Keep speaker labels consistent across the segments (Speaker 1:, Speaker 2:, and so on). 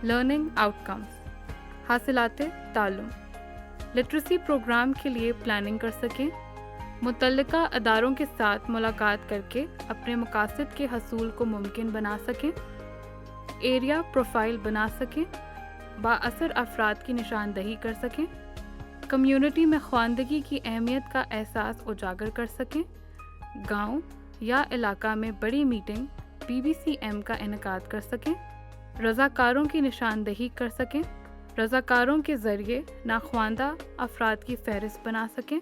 Speaker 1: Learning آؤٹکمز، حاصلات تعلم، literacy programme کے لیے پلاننگ کر سکیں، متعلقہ اداروں کے ساتھ ملاقات کر کے اپنے مقاصد کے حصول کو ممکن بنا سکیں، ایریا پروفائل بنا سکیں، بااثر افراد کی نشاندہی کر سکیں، کمیونٹی میں خواندگی کی اہمیت کا احساس اجاگر کر سکیں، گاؤں یا علاقہ میں بڑی میٹنگ BBCM کا انعقاد کر سکیں، رضاکاروں کی نشاندہی کر سکیں، رضاکاروں کے ذریعے ناخواندہ افراد کی فہرست بنا سکیں،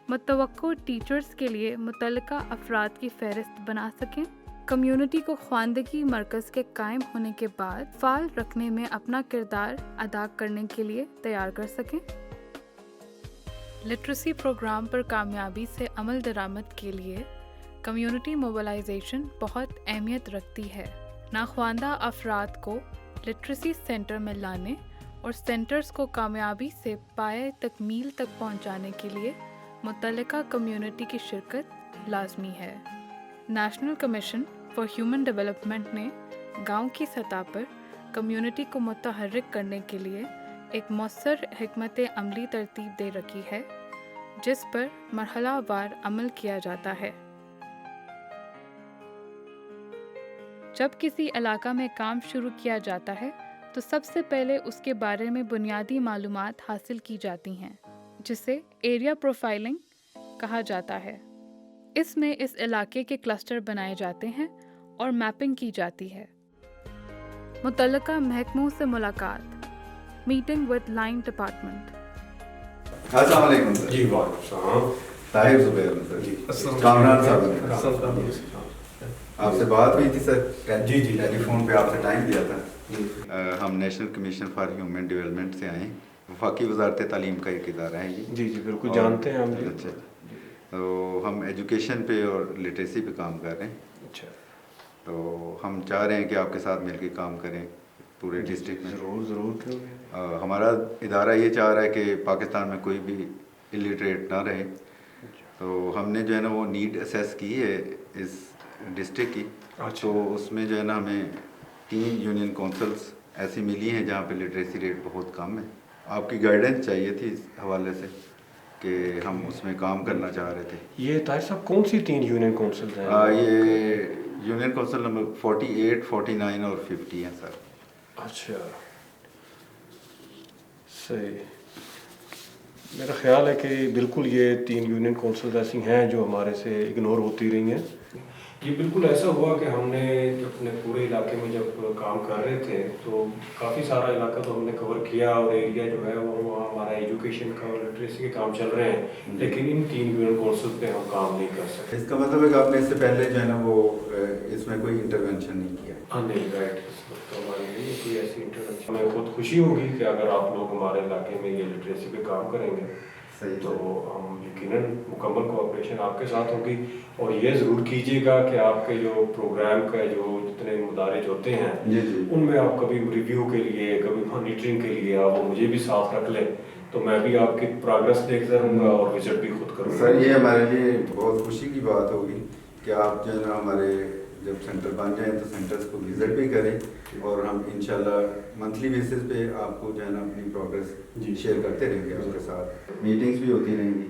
Speaker 1: متوقع ٹیچرز کے لیے متعلقہ افراد کی فہرست بنا سکیں، کمیونٹی کو خواندگی مرکز کے قائم ہونے کے بعد فعال رکھنے میں اپنا کردار ادا کرنے کے لیے تیار کر سکیں۔ لٹریسی پروگرام پر کامیابی سے عمل درآمد کے لیے کمیونٹی موبلائزیشن بہت اہمیت رکھتی ہے۔ ناخواندہ افراد کو لٹریسی سینٹر میں لانے اور سینٹرز کو کامیابی سے پایۂ تکمیل تک پہنچانے کے لیے متعلقہ کمیونٹی کی شرکت لازمی ہے۔ National commission for human development نے گاؤں کی سطح پر کمیونٹی کو متحرک کرنے کے لیے ایک مؤثر حکمت عملی ترتیب دے رکھی ہے، جس پر مرحلہ وار عمل کیا جاتا ہے۔ جب کسی علاقہ میں کام شروع کیا جاتا ہے تو سب سے پہلے اس کے بارے میں بنیادی معلومات حاصل کی جاتی ہیں، جسے ایریا پروفائلنگ کہا جاتا ہے۔ اس میں اس علاقے کے کلسٹر بنائے جاتے ہیں اور میپنگ کی جاتی ہے۔ متعلقہ محکموں سے ملاقات، میٹنگ ود لائن ڈپارٹمنٹ۔
Speaker 2: السلام علیکم سر۔
Speaker 3: جی وعلیکم السلام۔
Speaker 2: طاہر زبیر سر، کامران صاحب نے آپ سے بات ہوئی تھی سر،
Speaker 3: جی
Speaker 2: ٹیلی فون پہ آپ سے ٹائم دیا تھا۔ ہم national commission for human development سے آئے ہیں، وفاقی وزارت تعلیم کا ایک ادارہ ہے یہ۔
Speaker 3: جی بالکل جانتے ہیں ہم۔
Speaker 2: اچھا، تو ہم ایجوکیشن پہ اور لٹریسی پہ کام کر رہے ہیں۔
Speaker 3: اچھا،
Speaker 2: تو ہم چاہ رہے ہیں کہ آپ کے ساتھ مل کے کام کریں پورے ڈسٹرکٹ میں۔
Speaker 3: ضرور۔
Speaker 2: ہمارا ادارہ یہ چاہ رہا ہے کہ پاکستان میں کوئی بھی الٹریٹ نہ رہے، تو ہم نے جو ہے نا وہ نیڈ اسیس کی ہے اس ڈسٹرکٹ کی۔ تو اس میں جو ہے نا ہمیں 3 یونین کونسلز ایسی ملی ہیں جہاں پہ لٹریسی ریٹ بہت کم ہے۔ آپ کی گائیڈنس چاہیے تھی اس حوالے سے کہ ہم اس میں کام کرنا چاہ رہے تھے۔
Speaker 3: یہ طاہر صاحب کون سی 3 یونین کونسلز ہیں؟
Speaker 2: یہ یونین کونسل نمبر 48، 49 اور 50 ہیں سر۔
Speaker 3: اچھا، صحیح۔ میرا خیال ہے کہ بالکل یہ 3 یونین کونسلز ایسی ہیں جو ہمارے سے اگنور ہوتی رہی ہیں۔ جی بالکل ایسا ہوا کہ ہم نے اپنے پورے علاقے میں جب کام کر رہے تھے تو کافی سارا علاقہ تو ہم نے کور کیا، اور ایریا جو ہے وہ ہمارا ایجوکیشن کا اور لٹریسی کے کام چل رہے ہیں، لیکن ان 3 یونین کونسل پہ ہم کام نہیں کر سکتے۔
Speaker 2: اس کا مطلب ہے کہ آپ نے اس سے پہلے جو ہے نا وہ اس میں کوئی انٹرونشن نہیں کیا؟
Speaker 3: ہاں نہیں، رائٹ۔ اس وقت ہمارے لیے کوئی ایسی انٹرونشن، ہمیں بہت خوشی ہوگی کہ اگر آپ لوگ ہمارے علاقے میں یہ لٹریسی پہ کام کریں گے تو ہم یقیناً مکمل کوآپریشن آپ کے ساتھ ہوگی۔ اور یہ ضرور کیجیے گا کہ آپ کے جو پروگرام کا جو جتنے مدارج ہوتے ہیں ان میں آپ کبھی ریویو کے لیے، کبھی مانیٹرنگ کے لیے آپ مجھے بھی ساتھ رکھ لیں، تو میں بھی آپ کی پروگرس دیکھتا رہوں گا اور وزٹ بھی خود کروں گا۔
Speaker 2: سر یہ ہمارے لیے بہت خوشی کی بات ہوگی کہ آپ جو ہے نا ہمارے جب سینٹر بن جائیں تو سینٹرز کو وزٹ بھی کریں، اور ہم انشاءاللہ منتھلی بیسس پہ آپ کو جو ہے نا اپنی پروگرس شیئر کرتے رہیں گے۔ آپ کے ساتھ میٹنگز بھی ہوتی رہیں گی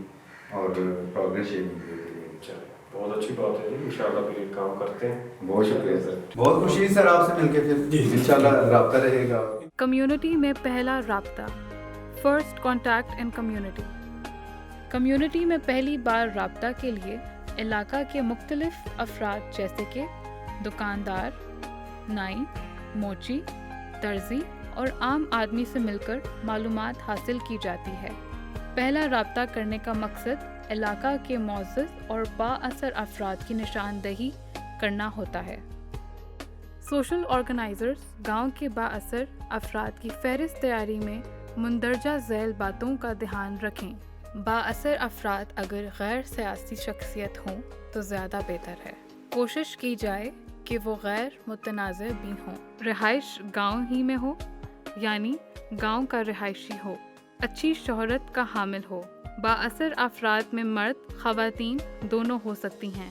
Speaker 2: اور پروگرس شیئرنگ بھی ہوتی رہیں گی۔
Speaker 3: چلیں، بہت اچھی بات ہے جی، انشاءاللہ پھر یہ کام کرتے ہیں۔
Speaker 2: بہت شکریہ سر، بہت خوشی سر آپ سے مل کے، پھر انشاءاللہ رابطہ رہے گا۔
Speaker 1: کمیونٹی میں پہلا رابطہ، first contact in community. Community میں پہلی بار رابطہ کے لیے علاقہ کے مختلف افراد جیسے کہ دکاندار، نائی، موچی، درزی اور عام آدمی سے مل کر معلومات حاصل کی جاتی ہے۔ پہلا رابطہ کرنے کا مقصد علاقہ کے معزز اور با اثر افراد کی نشاندہی کرنا ہوتا ہے۔ سوشل آرگنائزرز گاؤں کے با اثر افراد کی فہرست تیاری میں مندرجہ ذیل باتوں کا دھیان رکھیں۔ با اثر افراد اگر غیر سیاسی شخصیت ہوں تو زیادہ بہتر ہے۔ کوشش کی جائے کہ وہ غیر متنازع بھی ہوں، رہائش گاؤں ہی میں ہو، یعنی گاؤں کا رہائشی ہو، اچھی شہرت کا حامل ہو۔ با اثر افراد میں مرد، خواتین دونوں ہو سکتی ہیں۔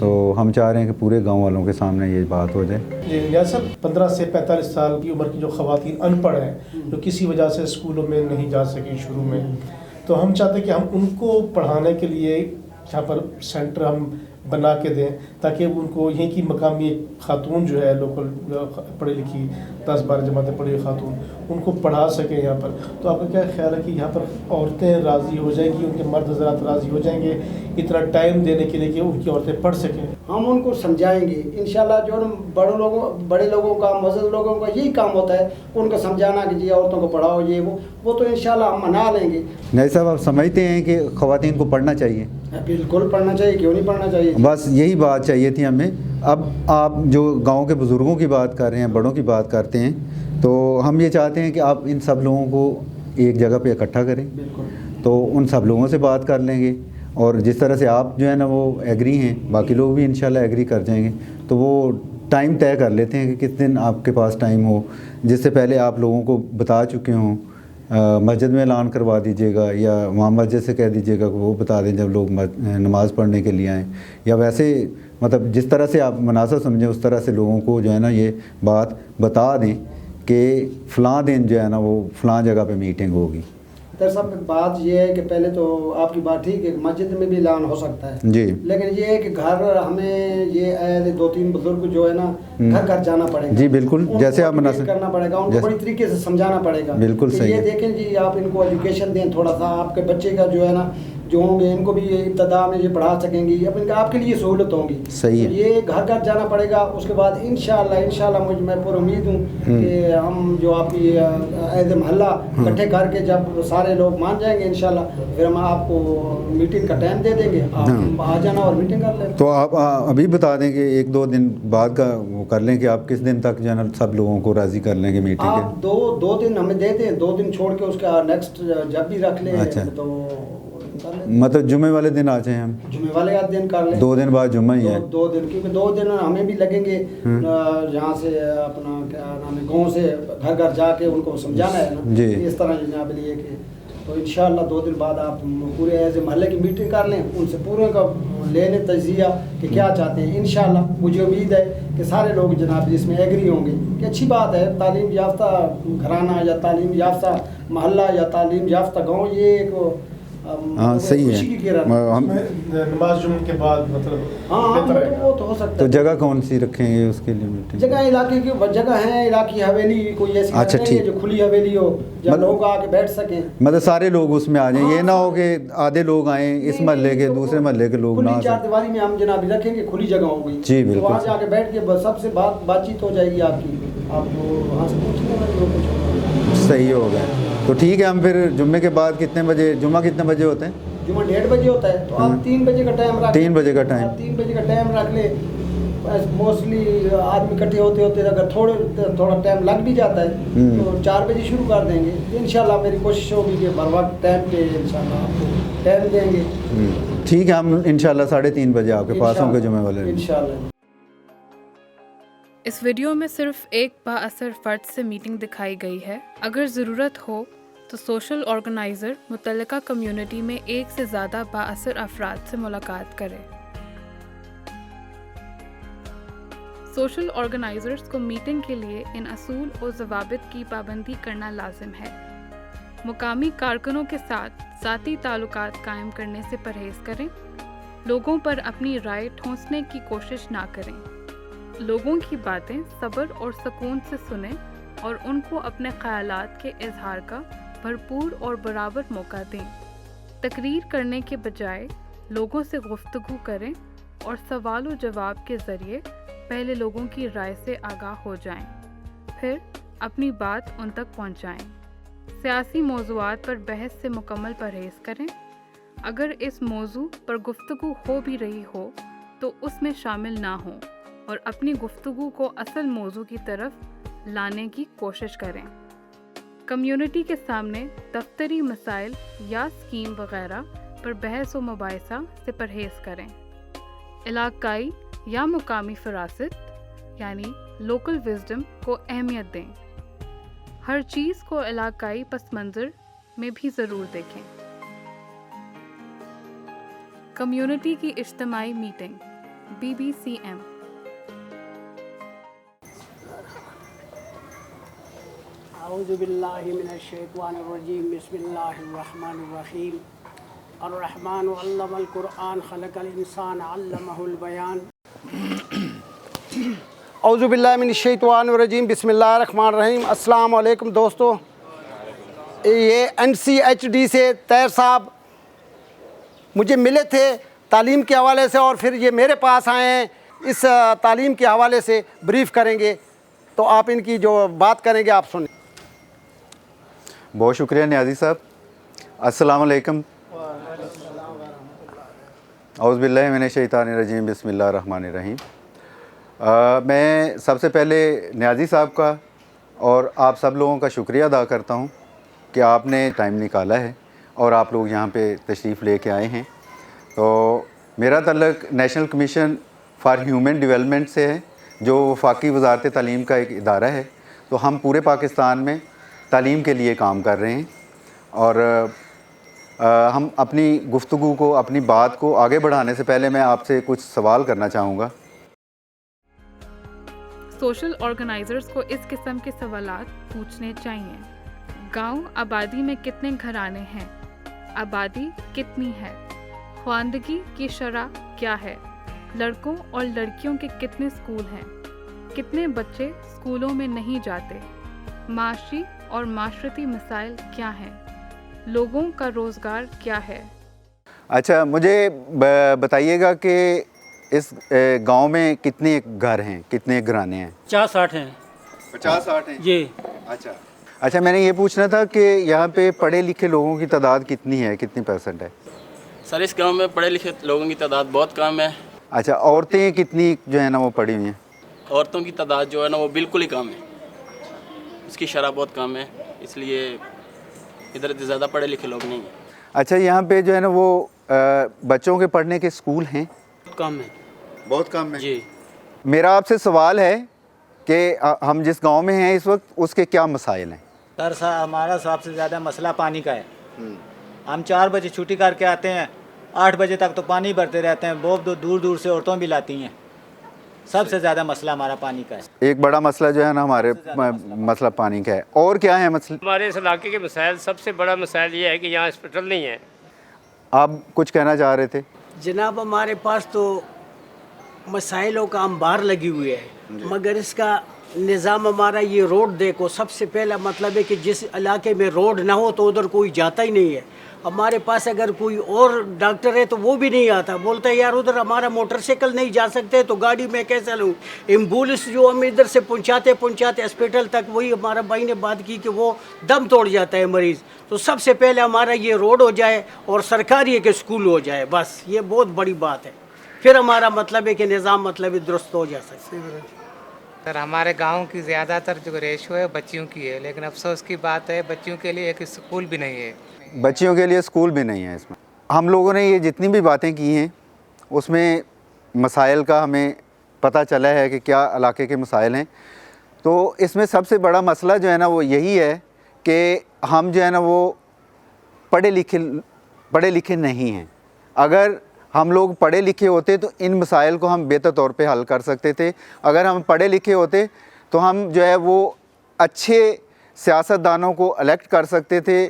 Speaker 2: تو ہم چاہ رہے ہیں کہ پورے گاؤں والوں کے سامنے یہ بات ہو جائے.
Speaker 4: جی نیاز صاحب 15 سے 45 سال کی عمر کی جو خواتین ان پڑھ ہیں جو کسی وجہ سے اسکولوں میں نہیں جا سکیں شروع میں، تو ہم چاہتے ہیں کہ ہم ان کو پڑھانے کے لیے یہاں پر سینٹر ہم بنا کے دیں تاکہ ان کو یہیں کی مقامی خاتون جو ہے لوکل پڑھی لکھی 10-12 جماعتیں پڑھی ہوئی خاتون ان کو پڑھا سکیں یہاں پر. تو آپ کا کیا خیال ہے کہ یہاں پر عورتیں راضی ہو جائیں گی، ان کے مرد حضرات راضی ہو جائیں گے اتنا ٹائم دینے کے لیے کہ ان کی عورتیں پڑھ سکیں؟
Speaker 5: ہم ان کو سمجھائیں گے انشاءاللہ. جو بڑے لوگوں کا معزز لوگوں کا یہی کام ہوتا ہے ان کو سمجھانا کہ جی عورتوں کو پڑھاؤ یہ وہ تو انشاءاللہ ہم منا لیں گے.
Speaker 2: نہیں صاحب آپ سمجھتے ہیں کہ خواتین کو پڑھنا چاہیے؟
Speaker 5: بالکل پڑھنا چاہیے، کیوں نہیں پڑھنا چاہیے.
Speaker 2: بس یہی بات چاہیے تھی ہمیں. اب آپ جو گاؤں کے بزرگوں کی بات کر رہے ہیں، بڑوں کی بات کرتے ہیں، تو ہم یہ چاہتے ہیں کہ آپ ان سب لوگوں کو ایک جگہ پہ اکٹھا کریں.
Speaker 5: بالکل.
Speaker 2: تو ان سب لوگوں سے بات کر لیں گے اور جس طرح سے آپ جو ہے نا وہ ایگری ہیں باقی لوگ بھی انشاءاللہ ایگری کر جائیں گے. تو وہ ٹائم طے کر لیتے ہیں کہ کس دن آپ کے پاس ٹائم ہو، جس سے پہلے آپ لوگوں کو بتا چکے ہوں. مسجد میں اعلان کروا دیجیے گا یا وہاں مسجد سے کہہ دیجیے گا کہ وہ بتا دیں جب لوگ نماز پڑھنے کے لیے آئیں، یا ویسے مطلب جس طرح سے آپ مناسب سمجھیں اس طرح سے لوگوں کو جو ہے نا یہ بات بتا دیں کہ فلاں دن جو ہے نا وہ فلاں جگہ پہ میٹنگ ہوگی.
Speaker 5: در صاحب بات یہ ہے کہ پہلے تو آپ کی بات ٹھیک ہے کہ مسجد میں بھی اعلان ہو سکتا ہے
Speaker 2: جی،
Speaker 5: لیکن یہ ہے کہ گھر ہمیں یہ 2-3 بزرگ جو ہے نا گھر گھر جانا پڑے گا.
Speaker 2: جی بالکل، جیسے آپ مناسب
Speaker 5: کرنا پڑے گا ان کو، بڑی طریقے سے سمجھانا پڑے گا.
Speaker 2: بالکل صحیح
Speaker 5: یہ
Speaker 2: ہے.
Speaker 5: دیکھیں جی آپ ان کو ایجوکیشن دیں تھوڑا سا، آپ کے بچے کا جو ہے نا جو ہوں گے ان کو بھی ابتدا میں یہ پڑھا سکیں گے، آپ کے لیے سہولت ہوں گی.
Speaker 2: صحیح ہے.
Speaker 5: یہ گھر گھر جانا پڑے گا. اس کے بعد انشاءاللہ میں پورا امید ہوں کہ ہم جو آپ کی عہد محلہ اکٹھے کر کے جب سارے لوگ مان جائیں گے انشاءاللہ پھر ہم آپ کو میٹنگ کا ٹائم دے دیں گے، آپ آ جانا اور میٹنگ کر لیں.
Speaker 2: تو آپ ابھی بتا دیں کہ 1-2 دن بعد کا وہ کر لیں کہ آپ کس دن تک جو ہے نا سب لوگوں کو راضی کر لیں گے میٹنگ کے.
Speaker 5: آپ 2 دن ہمیں دے دیں، 2 دن چھوڑ کے اس کا نیکسٹ جب بھی رکھ لیں.
Speaker 2: اچھا.
Speaker 5: تو
Speaker 2: مطلب جمعے والے دن آ جائیں ہم،
Speaker 5: جمعے والے دن کر لیں.
Speaker 2: 2 دن بعد جمعہ ہی ہے.
Speaker 5: 2 دن کیونکہ 2 دن ہمیں بھی لگیں گے جہاں سے اپنا کیا نام ہے گاؤں سے گھر گھر جا کے ان کو سمجھانا ہے نا
Speaker 2: جی.
Speaker 5: اس طرح جناب لیے کہ تو انشاءاللہ 2 دن بعد آپ پورے ایسے محلے کی میٹنگ کر لیں، ان سے پورے کا لے لیں تجزیہ کہ کیا چاہتے ہیں. انشاءاللہ مجھے امید ہے کہ سارے لوگ جناب اس میں ایگری ہوں گے کہ اچھی بات ہے. تعلیم یافتہ گھرانہ یا تعلیم یافتہ محلہ یا تعلیم یافتہ گاؤں یہ ایک
Speaker 2: ہاں صحیح ہے. ہم
Speaker 4: نماز جمعہ کے بعد مطلب
Speaker 5: وہ تو ہو سکتا ہے.
Speaker 2: تو جگہ کون سی رکھیں گے اس کے لیے میٹنگ؟
Speaker 5: جگہ علاقے کی جگہ ہیں، علاقی حویلی کوئی ایسی
Speaker 2: اچھا
Speaker 5: نہیں ہے جو کھلی حویلی ہو جہاں لوگ آ کے بیٹھ سکیں.
Speaker 2: مطلب سارے لوگ اس میں آ جائیں، یہ نہ ہو کہ آدھے لوگ آئیں اس محلے کے دوسرے محلے کے لوگ نہ آ
Speaker 5: کھلی 4 دیواری میں ہم جناب رکھیں گے، کھلی جگہ ہو گئی.
Speaker 2: جی بالکل.
Speaker 5: وہاں جا کے بیٹھ کے سب سے بات چیت ہو جائے گی آپ کی، آپ کو وہاں سے پوچھنا.
Speaker 2: صحیح ہو گیا. تو ٹھیک ہے، ہم پھر جمعے کے بعد کتنے بجے، جمعہ کتنے بجے ہوتے ہیں؟
Speaker 5: جمعہ 1:30 بجے ہوتا ہے. تو آپ 3 بجے کا ٹائم رکھ
Speaker 2: 3 بجے کا ٹائم
Speaker 5: 3 بجے کا ٹائم رکھ لیں. موسٹلی آدمی اکٹھے ہوتے اگر تھوڑا ٹائم لگ بھی جاتا ہے تو 4 بجے شروع کر دیں گے. انشاءاللہ میری کوشش ہوگی کہ بر وقت ٹائم پہ انشاءاللہ آپ کو ٹائم دیں گے.
Speaker 2: ٹھیک ہے، ہم انشاءاللہ 3:30 بجے آپ کے پاس ہوں گے جمعے والے.
Speaker 5: انشاءاللہ.
Speaker 1: اس ویڈیو میں صرف ایک با اثر فرد سے میٹنگ دکھائی گئی ہے. اگر ضرورت ہو تو سوشل آرگنائزر متعلقہ کمیونٹی میں 1 سے زیادہ با اثر افراد سے ملاقات کرے. سوشل آرگنائزرز کو میٹنگ کے لیے ان اصول و ضوابط کی پابندی کرنا لازم ہے. مقامی کارکنوں کے ساتھ ذاتی تعلقات قائم کرنے سے پرہیز کریں. لوگوں پر اپنی رائے ٹھونسنے کی کوشش نہ کریں. لوگوں کی باتیں صبر اور سکون سے سنیں اور ان کو اپنے خیالات کے اظہار کا بھرپور اور برابر موقع دیں. تقریر کرنے کے بجائے لوگوں سے گفتگو کریں اور سوال و جواب کے ذریعے پہلے لوگوں کی رائے سے آگاہ ہو جائیں، پھر اپنی بات ان تک پہنچائیں. سیاسی موضوعات پر بحث سے مکمل پرہیز کریں. اگر اس موضوع پر گفتگو ہو بھی رہی ہو تو اس میں شامل نہ ہوں اور اپنی گفتگو کو اصل موضوع کی طرف لانے کی کوشش کریں. کمیونٹی کے سامنے دفتری مسائل یا اسکیم وغیرہ پر بحث و مباحثہ سے پرہیز کریں. علاقائی یا مقامی فراست یعنی لوکل وزڈم کو اہمیت دیں. ہر چیز کو علاقائی پس منظر میں بھی ضرور دیکھیں. کمیونٹی کی اجتماعی میٹنگ. BBCM.
Speaker 6: أعوذ بالله من الشيطان الرجيم بسم الله الرحمن الرحيم الرحمن علم القرآن خلق الإنسان علمه البيان
Speaker 5: اعوذ باللہ من الشیطان الرجیم بسم اللہ الرحمن الرحیم. السلام علیکم دوستو. یہ NCHD سے طاہر صاحب مجھے ملے تھے تعلیم کے حوالے سے، اور پھر یہ میرے پاس آئے ہیں اس تعلیم کے حوالے سے بریف کریں گے، تو آپ ان کی جو بات کریں گے آپ سنیں.
Speaker 2: بہت شکریہ نیازی صاحب. السلام علیکم. اعوذ باللہ من الشیطان الرجیم بسم اللہ الرحمن الرحیم. میں سب سے پہلے نیازی صاحب کا اور آپ سب لوگوں کا شکریہ ادا کرتا ہوں کہ آپ نے ٹائم نکالا ہے اور آپ لوگ یہاں پہ تشریف لے کے آئے ہیں. تو میرا تعلق national commission for human development سے ہے، جو وفاقی وزارت تعلیم کا ایک ادارہ ہے. تو ہم پورے پاکستان میں تعلیم کے لیے کام کر رہے ہیں، اور ہم اپنی گفتگو کو، اپنی بات کو آگے بڑھانے سے پہلے میں آپ سے کچھ سوال کرنا چاہوں گا.
Speaker 1: سوشل آرگنائزرز کو اس قسم کے سوالات پوچھنے چاہیے. گاؤں آبادی میں کتنے گھرانے ہیں؟ آبادی کتنی ہے؟ خواندگی کی شرح کیا ہے؟ لڑکوں اور لڑکیوں کے کتنے اسکول ہیں؟ کتنے بچے اسکولوں میں نہیں جاتے؟ معاشی اور معاشرتی مسائل کیا ہیں؟ لوگوں کا روزگار کیا ہے؟
Speaker 2: اچھا، مجھے بتائیے گا کہ اس گاؤں میں کتنے گھر ہیں، کتنے گھرانے ہیں؟
Speaker 7: 50-60 ہیں.
Speaker 2: 50-60 ہیں
Speaker 7: جی.
Speaker 2: اچھا، میں نے یہ پوچھنا تھا کہ یہاں پہ پڑھے لکھے لوگوں کی تعداد کتنی ہے، کتنی % ہے؟
Speaker 8: سر اس گاؤں میں پڑھے لکھے لوگوں کی تعداد بہت کم ہے.
Speaker 2: اچھا، عورتیں کتنی جو ہے نا وہ پڑھی ہوئی ہیں؟
Speaker 8: عورتوں کی تعداد جو ہے نا وہ بالکل ہی کم ہے، اس کی شرح بہت کم ہے، اس لیے ادھر زیادہ پڑھے لکھے لوگ نہیں ہیں.
Speaker 2: اچھا، یہاں پہ جو ہے نا وہ بچوں کے پڑھنے کے اسکول ہیں؟
Speaker 7: کم ہے.
Speaker 2: بہت کم ہیں.
Speaker 8: جی.
Speaker 2: میرا آپ سے سوال ہے کہ ہم جس گاؤں میں ہیں اس وقت، اس کے کیا مسائل ہیں؟
Speaker 9: سر ہمارا سب سے زیادہ مسئلہ پانی کا ہے. ہم 4 بجے چھٹی کر کے آتے ہیں، 8 بجے تک تو پانی بھرتے رہتے ہیں. بہت دور دور سے عورتوں بھی لاتی ہیں. سب سے زیادہ مسئلہ ہمارا پانی کا ہے.
Speaker 2: ایک بڑا مسئلہ جو ہے نا ہمارے مسئلہ پانی کا ہے. اور کیا ہے مسئلہ؟
Speaker 10: ہمارے اس علاقے کے مسائل، سب سے بڑا مسائل یہ ہے کہ یہاں ہاسپٹل نہیں ہے.
Speaker 2: آپ کچھ کہنا چاہ رہے تھے؟
Speaker 6: جناب ہمارے پاس تو مسائلوں کا انبار لگی ہوئی ہے، مگر اس کا نظام ہمارا یہ روڈ دیکھو. سب سے پہلا مطلب ہے کہ جس علاقے میں روڈ نہ ہو تو ادھر کوئی جاتا ہی نہیں ہے. ہمارے پاس اگر کوئی اور ڈاکٹر ہے تو وہ بھی نہیں آتا، بولتا ہے یار ادھر ہمارا موٹر سائیکل نہیں جا سکتے تو گاڑی میں کیسے لوں. ایمبولینس جو ہم ادھر سے پہنچاتے ہاسپٹل تک، وہی ہمارا بھائی نے بات کی کہ وہ دم توڑ جاتا ہے مریض. تو سب سے پہلے ہمارا یہ روڈ ہو جائے اور سرکاری ایک اسکول ہو جائے، بس یہ بہت بڑی بات ہے. پھر ہمارا مطلب ہے کہ نظام درست ہو جا سکتا ہے.
Speaker 11: سر ہمارے گاؤں کی زیادہ تر جو ریشو ہے بچیوں کی ہے، لیکن افسوس کی بات ہے بچیوں کے لیے ایک اسکول بھی نہیں ہے.
Speaker 2: بچیوں کے لیے اسکول بھی نہیں ہے. اس میں ہم لوگوں نے یہ جتنی بھی باتیں کی ہیں اس میں مسائل کا ہمیں پتہ چلا ہے کہ کیا علاقے کے مسائل ہیں. تو اس میں سب سے بڑا مسئلہ جو ہے نا وہ یہی ہے کہ ہم جو ہے نا وہ پڑھے لکھے نہیں ہیں. اگر ہم لوگ پڑھے لکھے ہوتے تو ان مسائل کو ہم بہتر طور پہ حل کر سکتے تھے. اگر ہم پڑھے لکھے ہوتے تو ہم جو ہے وہ اچھے سیاستدانوں کو الیکٹ کر سکتے تھے.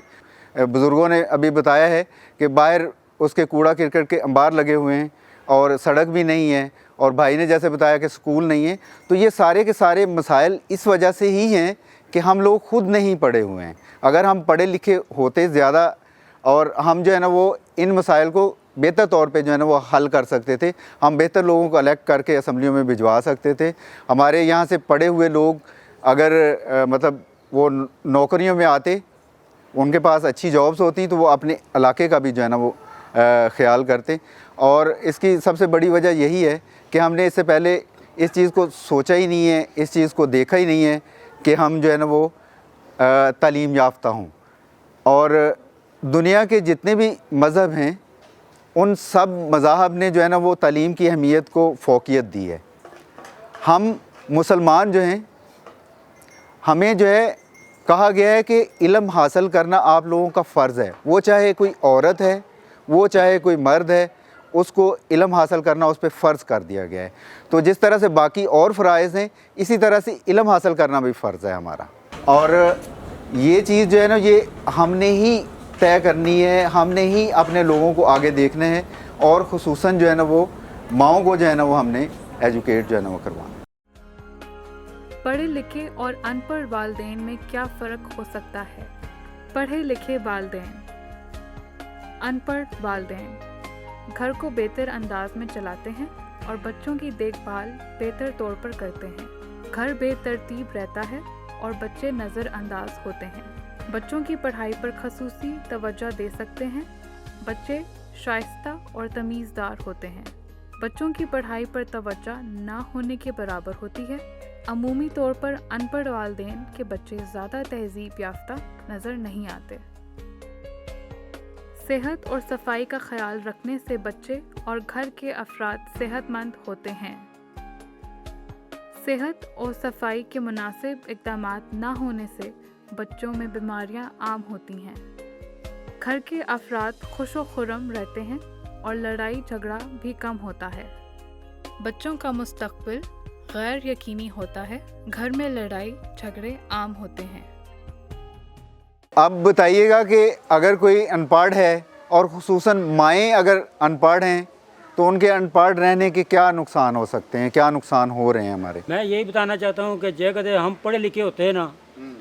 Speaker 2: بزرگوں نے ابھی بتایا ہے کہ باہر اس کے کوڑا کرکٹ کے انبار لگے ہوئے ہیں اور سڑک بھی نہیں ہے، اور بھائی نے جیسے بتایا کہ اسکول نہیں ہے. تو یہ سارے کے سارے مسائل اس وجہ سے ہی ہیں کہ ہم لوگ خود نہیں پڑھے ہوئے ہیں. اگر ہم پڑھے لکھے ہوتے زیادہ اور ہم جو ہے نا وہ ان مسائل کو بہتر طور پہ جو ہے نا وہ حل کر سکتے تھے. ہم بہتر لوگوں کو الیکٹ کر کے اسمبلیوں میں بھجوا سکتے تھے. ہمارے یہاں سے پڑھے ہوئے لوگ اگر مطلب وہ نوکریوں میں آتے، ان کے پاس اچھی جابس ہوتی تو وہ اپنے علاقے کا بھی جو ہے نا وہ خیال کرتے. اور اس کی سب سے بڑی وجہ یہی ہے کہ ہم نے اس سے پہلے اس چیز کو سوچا ہی نہیں ہے، اس چیز کو دیکھا ہی نہیں ہے کہ ہم جو ہے نا وہ تعلیم یافتہ ہوں. اور دنیا کے جتنے بھی مذہب ہیں ان سب مذاہب نے جو ہے نا وہ تعلیم کی اہمیت کو فوقیت دی ہے. ہم مسلمان جو ہیں، ہمیں جو ہے کہا گیا ہے کہ علم حاصل کرنا آپ لوگوں کا فرض ہے. وہ چاہے کوئی عورت ہے، وہ چاہے کوئی مرد ہے، اس کو علم حاصل کرنا اس پہ فرض کر دیا گیا ہے. تو جس طرح سے باقی اور فرائض ہیں اسی طرح سے علم حاصل کرنا بھی فرض ہے ہمارا. اور یہ چیز جو ہے نا یہ ہم نے ہی طے کرنی ہے, ہم نے ہی اپنے لوگوں کو آگے دیکھنے ہیں, اور خصوصاً جو ہے نا وہ ماؤں کو جو ہے نا وہ ہم نے ایجوکیٹ جو ہے نا وہ کروانا.
Speaker 1: پڑھے لکھے اور ان پڑھ والدین میں کیا فرق ہو سکتا ہے؟ پڑھے لکھے والدین, ان پڑھ والدین گھر کو بہتر انداز میں چلاتے ہیں اور بچوں کی دیکھ بھال بہتر طور پر کرتے ہیں. گھر بے ترتیب رہتا ہے اور بچے نظر انداز ہوتے ہیں. بچوں کی پڑھائی پر خصوصی توجہ دے سکتے ہیں. بچے شائستہ اور تمیزدار ہوتے ہیں. بچوں کی پڑھائی پر توجہ نہ ہونے کے برابر ہوتی ہے. عمومی طور پر ان پڑھ والدین کے بچے زیادہ تہذیب یافتہ نظر نہیں آتے. صحت اور صفائی کا خیال رکھنے سے بچے اور گھر کے افراد صحت مند ہوتے ہیں. صحت اور صفائی کے مناسب اقدامات نہ ہونے سے بچوں میں بیماریاں عام ہوتی ہیں. گھر کے افراد خوش و خرم رہتے ہیں اور لڑائی جھگڑا بھی کم ہوتا ہے. بچوں کا مستقبل غیر یقینی ہوتا ہے. گھر میں لڑائی جھگڑے عام ہوتے ہیں.
Speaker 2: اب بتائیے گا کہ اگر کوئی ان پڑھ ہے اور خصوصاً مائیں اگر ان پڑھ ہیں تو ان کے ان پڑھ رہنے کے کیا نقصان ہو سکتے ہیں, کیا نقصان ہو رہے ہیں ہمارے؟
Speaker 7: میں یہی بتانا چاہتا ہوں کہ جے کدے ہم پڑھے لکھے ہوتے ہیں نا,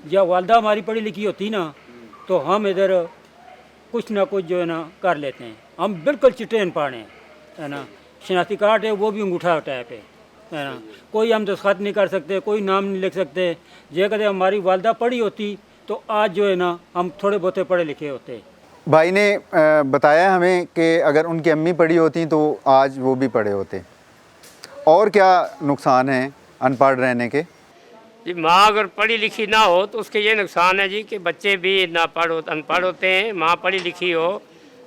Speaker 7: یا والدہ ہماری پڑھی لکھی ہوتی نا, تو ہم ادھر کچھ نہ کچھ جو ہے نا کر لیتے ہیں. ہم بالکل چٹے ان پڑھ ہیں, ہے نا. شناختی کارڈ ہے وہ بھی انگوٹھا ٹائپ ہے نا. کوئی ہم دستخط نہیں کر سکتے, کوئی نام نہیں لکھ سکتے. جے کدے ہماری والدہ پڑھی ہوتی تو آج جو ہے نا ہم تھوڑے بہتے پڑھے لکھے ہوتے.
Speaker 2: بھائی نے بتایا ہمیں کہ اگر ان کی امی پڑھی ہوتی تو آج وہ بھی پڑھے ہوتے. اور کیا نقصان ہیں ان پڑھ رہنے کے؟
Speaker 10: جی ماں اگر پڑھی لکھی نہ ہو تو اس کے یہ نقصان ہے جی کہ بچے بھی ان پڑھ ہوتے ہیں. ماں پڑھی لکھی ہو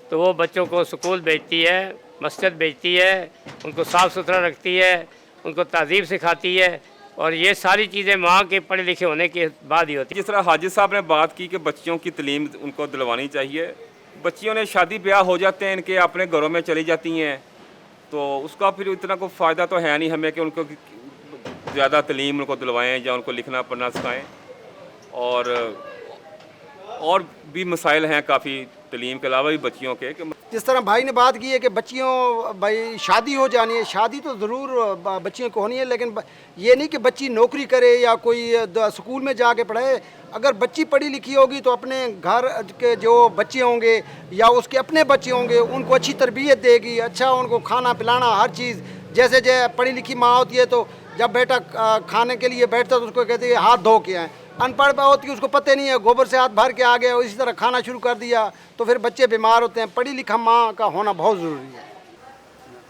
Speaker 10: تو وہ بچوں کو سکول بھیجتی ہے, مسجد بھیجتی ہے, ان کو صاف ستھرا رکھتی ہے, ان کو تہذیب سکھاتی ہے, اور یہ ساری چیزیں ماں کے پڑھے لکھے ہونے کے بعد ہی ہوتی ہیں.
Speaker 12: جس طرح حاجد صاحب نے بات کی کہ بچیوں کی تعلیم ان کو دلوانی چاہیے. بچیوں نے شادی بیاہ ہو جاتے ہیں, ان کے اپنے گھروں میں چلی جاتی ہیں, تو اس کا پھر اتنا کوئی فائدہ تو ہے نہیں ہمیں کہ ان کو زیادہ تعلیم ان کو دلوائیں یا ان کو لکھنا پڑھنا سکھائیں. اور بھی مسائل ہیں کافی تعلیم کے علاوہ بھی بچیوں کے.
Speaker 5: جس طرح بھائی نے بات کی ہے کہ بچیوں بھائی شادی ہو جانی ہے, شادی تو ضرور بچیوں کو ہونی ہے, لیکن یہ نہیں کہ بچی نوکری کرے یا کوئی اسکول میں جا کے پڑھے. اگر بچی پڑھی لکھی ہوگی تو اپنے گھر کے جو بچے ہوں گے یا اس کے اپنے بچے ہوں گے ان کو اچھی تربیت دے گی, اچھا ان کو کھانا پلانا ہر چیز. جیسے پڑھی لکھی ماں ہوتی ہے تو جب بیٹا کھانے کے لیے بیٹھتا تو اس کو کہتے ہیں ہاتھ دھو کے آئیں. ان پڑھ ہوتی ہے اس کو پتہ نہیں ہے, گوبر سے ہاتھ بھر کے آ گیا, اسی طرح کھانا شروع کر دیا, تو پھر بچے بیمار ہوتے ہیں. پڑھی لکھا ماں کا ہونا بہت ضروری ہے.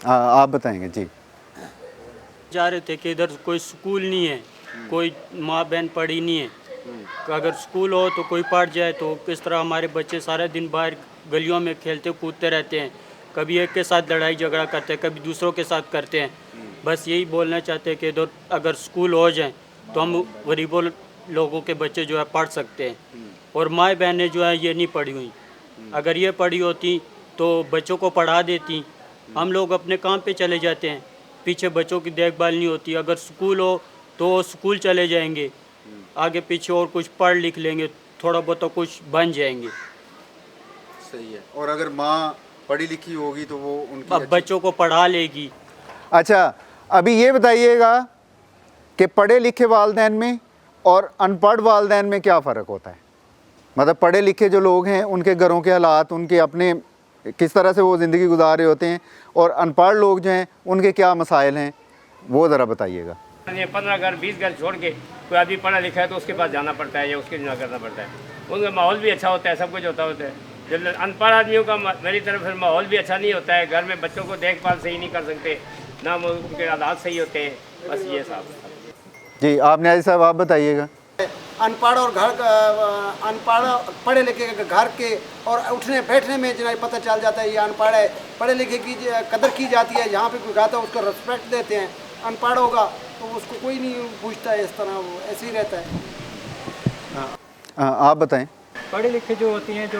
Speaker 2: آپ بتائیں گے جی.
Speaker 7: جا رہے تھے کہ ادھر کوئی سکول نہیں ہے, کوئی ماں بہن پڑھی نہیں ہے. اگر سکول ہو تو کوئی پڑھ جائے تو کس طرح ہمارے بچے سارے دن باہر گلیوں میں کھیلتے کودتے رہتے ہیں. کبھی ایک کے ساتھ لڑائی جھگڑا کرتے ہیں, کبھی دوسروں کے ساتھ کرتے ہیں. بس یہی بولنا چاہتے ہیں کہ ادھر اگر سکول ہو جائیں تو ہم غریبوں لوگوں کے بچے جو ہے پڑھ سکتے ہیں. اور مائیں بہنیں جو ہیں یہ نہیں پڑھی ہوئی. اگر یہ پڑھی ہوتی تو بچوں کو پڑھا دیتی. ہم لوگ اپنے کام پہ چلے جاتے ہیں, پیچھے بچوں کی دیکھ بھال نہیں ہوتی. اگر سکول ہو تو سکول چلے جائیں گے, آگے پیچھے اور کچھ پڑھ لکھ لیں گے, تھوڑا بہت کچھ بن جائیں گے.
Speaker 2: صحیح ہے. اور اگر ماں پڑھی لکھی ہوگی تو وہ ان کی
Speaker 7: بچوں کو پڑھا لے گی.
Speaker 2: اچھا ابھی یہ بتائیے گا کہ پڑھے لکھے والدین میں اور ان پڑھ والدین میں کیا فرق ہوتا ہے؟ مطلب پڑھے لکھے جو لوگ ہیں ان کے گھروں کے حالات, ان کے اپنے کس طرح سے وہ زندگی گزار رہے ہوتے ہیں, اور ان پڑھ لوگ جو ہیں ان کے کیا مسائل ہیں, وہ ذرا بتائیے گا.
Speaker 10: 15 گھر 20 گھر چھوڑ کے کوئی آدمی پڑھا لکھا ہے تو اس کے پاس جانا پڑتا ہے یا اس کے جانا کرنا پڑتا ہے. ان کا ماحول بھی اچھا ہوتا ہے, سب کچھ ہوتا ہے. جب ان پڑھ آدمیوں کا میری طرف پھر ماحول بھی اچھا نہیں ہوتا ہے, گھر میں بچوں کو دیکھ بھال صحیح نہیں کر سکتے, نہ ان کے حالات صحیح ہوتے ہیں. بس یہ صاحب.
Speaker 2: جی آپ نیازی صاحب آپ بتائیے گا.
Speaker 5: ان پڑھ اور ان پڑھ پڑھے لکھے کے گھر کے اور اٹھنے بیٹھنے میں جنہیں پتہ چل جاتا ہے یہ ان پڑھ ہے. پڑھے لکھے کی قدر کی جاتی ہے, یہاں پہ کوئی گاتا ہے اس کو ریسپیکٹ دیتے ہیں. ان پڑھ ہوگا تو اس کو کوئی نہیں پوچھتا ہے, اس طرح وہ ایسے ہی رہتا ہے.
Speaker 2: آپ بتائیں.
Speaker 13: پڑھی لکھی جو ہوتی ہیں, جو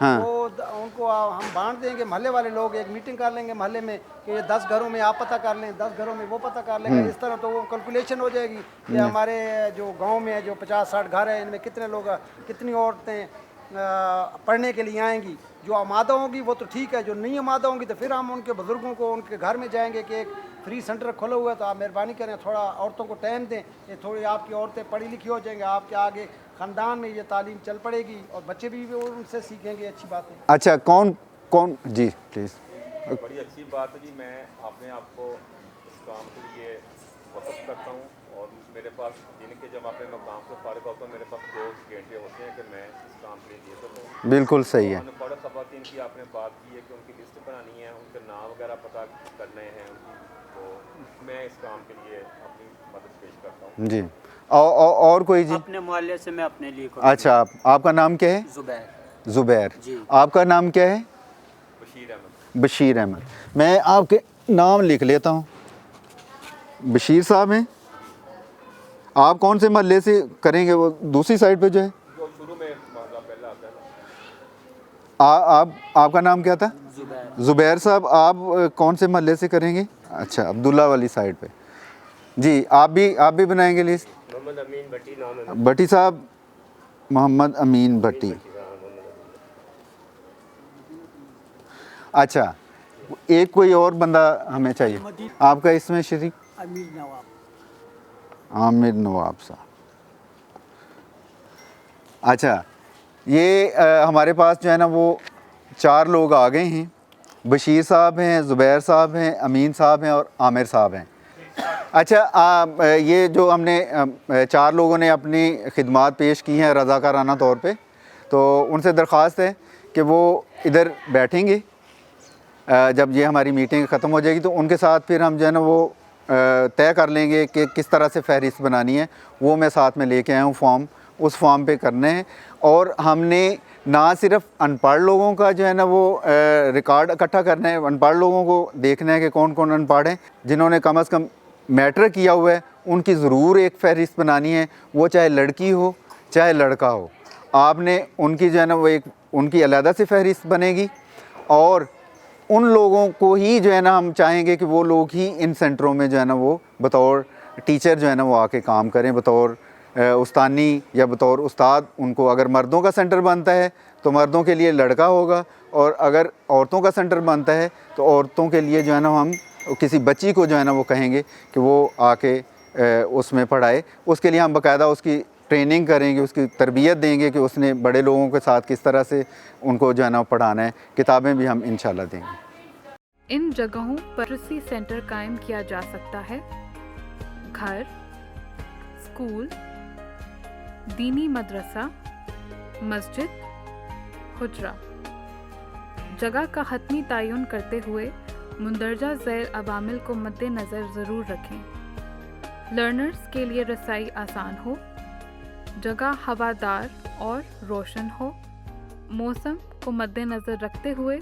Speaker 14: ہاں
Speaker 5: وہ ان کو ہم بانٹ دیں گے. محلے والے لوگ ایک میٹنگ کر لیں گے محلے میں کہ یہ 10 گھروں میں آپ پتہ کر لیں, 10 گھروں میں وہ پتہ کر لیں گے. اس طرح تو وہ کیلکولیشن ہو جائے گی کہ ہمارے جو گاؤں میں جو 50-60 گھر ہیں ان میں کتنے لوگ, کتنی عورتیں پڑھنے کے لیے آئیں گی. جو آمادہ ہوں گی وہ تو ٹھیک ہے, جو نہیں آمادہ ہوں گی تو پھر ہم ان کے بزرگوں کو ان کے گھر میں جائیں گے کہ ایک فری سینٹر کھولا ہوا ہے تو آپ مہربانی کریں تھوڑا عورتوں کو ٹائم دیں, یہ تھوڑی آپ کی عورتیں پڑھی لکھی ہو جائیں گے, آپ کے آگے خاندان میں یہ تعلیم چل پڑے گی اور بچے بھی ان سے سیکھیں گے اچھی باتیں.
Speaker 14: اچھا کون جی پلیز.
Speaker 12: بڑی اچھی بات ہے جی. میں اپنے آپ کو اس کام کے لیے وقف کرتا ہوں اور میرے پاس دن کے جب اپنے مقام سے فارغ ہوتا ہوں میرے پاس 2 گھنٹے ہوتے ہیں کہ میں اس کام کے لیے دے سکوں.
Speaker 14: بالکل صحیح ہے.
Speaker 12: ان پڑھ خواتین کی آپ نے بات کی ہے کہ ان کی لسٹ بنانی ہے, ان کے نام وغیرہ پتہ کرنے ہیں ان کی, تو میں اس کام کے لیے اپنی مدد پیش کرتا ہوں.
Speaker 14: جی اور کوئی جی؟
Speaker 7: اپنے محلے سے میں اپنے لیے.
Speaker 14: اچھا آپ کا نام کیا ہے؟ زبیر. آپ کا نام کیا ہے؟ بشیر احمد. میں آپ کے نام لکھ لیتا ہوں. بشیر صاحب ہیں. آپ کون سے محلے سے کریں گے؟ وہ دوسری سائڈ پہ جو ہے آپ کا نام کیا تھا؟ زبیر صاحب. آپ کون سے محلے سے کریں گے؟ اچھا عبداللہ والی سائڈ پہ. جی آپ بھی بنائیں گے لیسٹ؟
Speaker 10: محمد امین بھٹی نام ہے.
Speaker 14: بھٹی صاحب, محمد امین بھٹی. اچھا ایک کوئی اور بندہ ہمیں چاہیے. آپ کا اس میں شریک؟ عامر نواب صاحب. اچھا یہ ہمارے پاس جو ہے نا وہ 4 لوگ آ گئے ہیں. بشیر صاحب ہیں, زبیر صاحب ہیں, امین صاحب ہیں اور عامر صاحب ہیں. اچھا یہ جو ہم نے 4 لوگوں نے اپنی خدمات پیش کی ہیں رضاکارانہ طور پہ, تو ان سے درخواست ہے کہ وہ ادھر بیٹھیں گے. جب یہ ہماری میٹنگ ختم ہو جائے گی تو ان کے ساتھ پھر ہم جو ہے نا وہ طے کر لیں گے کہ کس طرح سے فہرست بنانی ہے. وہ میں ساتھ میں لے کے آیا ہوں فارم, اس فارم پہ کرنے ہیں. اور ہم نے نہ صرف ان پڑھ لوگوں کا جو ہے نا وہ ریکارڈ اکٹھا کرنا ہے, ان پڑھ لوگوں کو دیکھنا ہے کہ کون کون ان پڑھ ہیں, جنہوں نے کم از کم میٹرک کیا ہوا ہے ان کی ضرور ایک فہرست بنانی ہے. وہ چاہے لڑکی ہو چاہے لڑکا ہو, آپ نے ان کی جو ہے نا وہ ایک ان کی علیحدہ سے فہرست بنے گی. اور ان لوگوں کو ہی جو ہے نا ہم چاہیں گے کہ وہ لوگ ہی ان سینٹروں میں جو ہے نا وہ بطور ٹیچر جو ہے نا وہ آ کے کام کریں, بطور استانی یا بطور استاد. ان کو اگر مردوں کا سینٹر بنتا ہے تو مردوں کے لیے لڑکا ہوگا, اور اگر عورتوں کا سینٹر بنتا ہے تو عورتوں کے لیے جو ہے نا ہم کسی بچی کو جو ہے نا وہ کہیں گے کہ وہ آ کے اس میں پڑھائے. اس کے لیے ہم باقاعدہ اس کی ٹریننگ کریں گے, اس کی تربیت دیں گے کہ اس نے بڑے لوگوں کے ساتھ کس طرح سے ان کو جو ہے نا پڑھانا ہے. کتابیں بھی ہم انشاءاللہ دیں گے.
Speaker 1: ان جگہوں پر لٹریسی سینٹر قائم کیا جا سکتا ہے. گھر, اسکول, دینی مدرسہ, مسجد, حجرہ. جگہ کا حتمی تعین کرتے ہوئے مندرجہ ذیل عوامل کو مد نظر ضرور رکھیں. لرنرز کے لیے رسائی آسان ہو, جگہ ہوادار اور روشن ہو. موسم کو مد نظر رکھتے ہوئے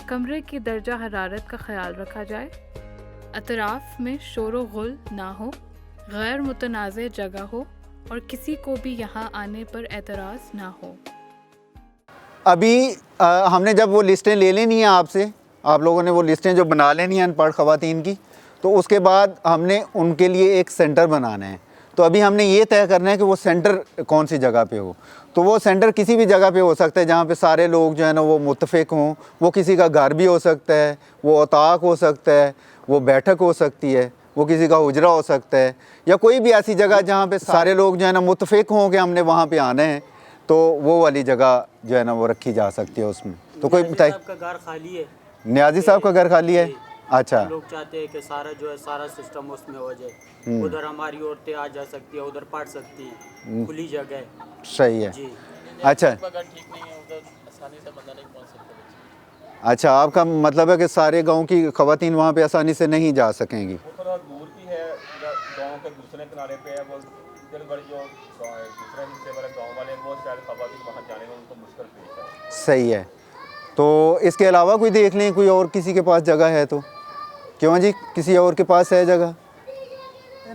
Speaker 1: کمرے کی درجہ حرارت کا خیال رکھا جائے. اطراف میں شور و غل نہ ہو, غیر متنازع جگہ ہو اور کسی کو بھی یہاں آنے پر اعتراض نہ ہو.
Speaker 14: ابھی ہم نے جب وہ لسٹیں لے لینی ہیں آپ سے, آپ لوگوں نے وہ لسٹیں جو بنا لینی ہیں ان پڑھ خواتین کی, تو اس کے بعد ہم نے ان کے لیے ایک سینٹر بنانا ہے. تو ابھی ہم نے یہ طے کرنا ہے کہ وہ سینٹر کون سی جگہ پہ ہو. تو وہ سینٹر کسی بھی جگہ پہ ہو سکتا ہے جہاں پہ سارے لوگ جو ہے نا وہ متفق ہوں. وہ کسی کا گھر بھی ہو سکتا ہے, وہ اتاق ہو سکتا ہے, وہ بیٹھک ہو سکتی ہے, وہ کسی کا حجرہ ہو سکتا ہے, یا کوئی بھی ایسی جگہ جہاں پہ سارے لوگ جو ہے نا متفق ہوں کہ ہم نے وہاں پہ آنا ہے, تو وہ والی جگہ جو ہے نا وہ رکھی جا سکتی ہے اس میں. تو کوئی بتائے.
Speaker 7: نیازی صاحب کا گھر خالی ہے.
Speaker 14: نیازی صاحب کا گھر خالی ہے. اچھا,
Speaker 7: لوگ چاہتے ہیں کہ سارا جو ہے سارا سسٹم اس میں ہو جائے. ادھر ہماری عورتیں آ جا سکتی ہیں, ادھر پڑھ سکتی ہیں, کھلی جگہ ہے.
Speaker 14: صحیح ہے.
Speaker 7: جی
Speaker 14: اچھا اچھا, آپ کا مطلب ہے کہ سارے گاؤں کی خواتین وہاں پہ آسانی سے نہیں جا سکیں گی.
Speaker 12: تھوڑا دور بھی ہے, گاؤں کے دوسرے کنارے پہ ہے. وہ دل بھر جو دوسرے حصے والے گاؤں والے ہیں وہ شاید خواتین وہاں جانے میں ان کو مشکل پیش ہے.
Speaker 14: صحیح ہے. تو اس کے علاوہ کوئی دیکھ لیں, کوئی اور کسی کے پاس جگہ ہے تو. کیوں جی, کسی اور کے پاس ہے جگہ؟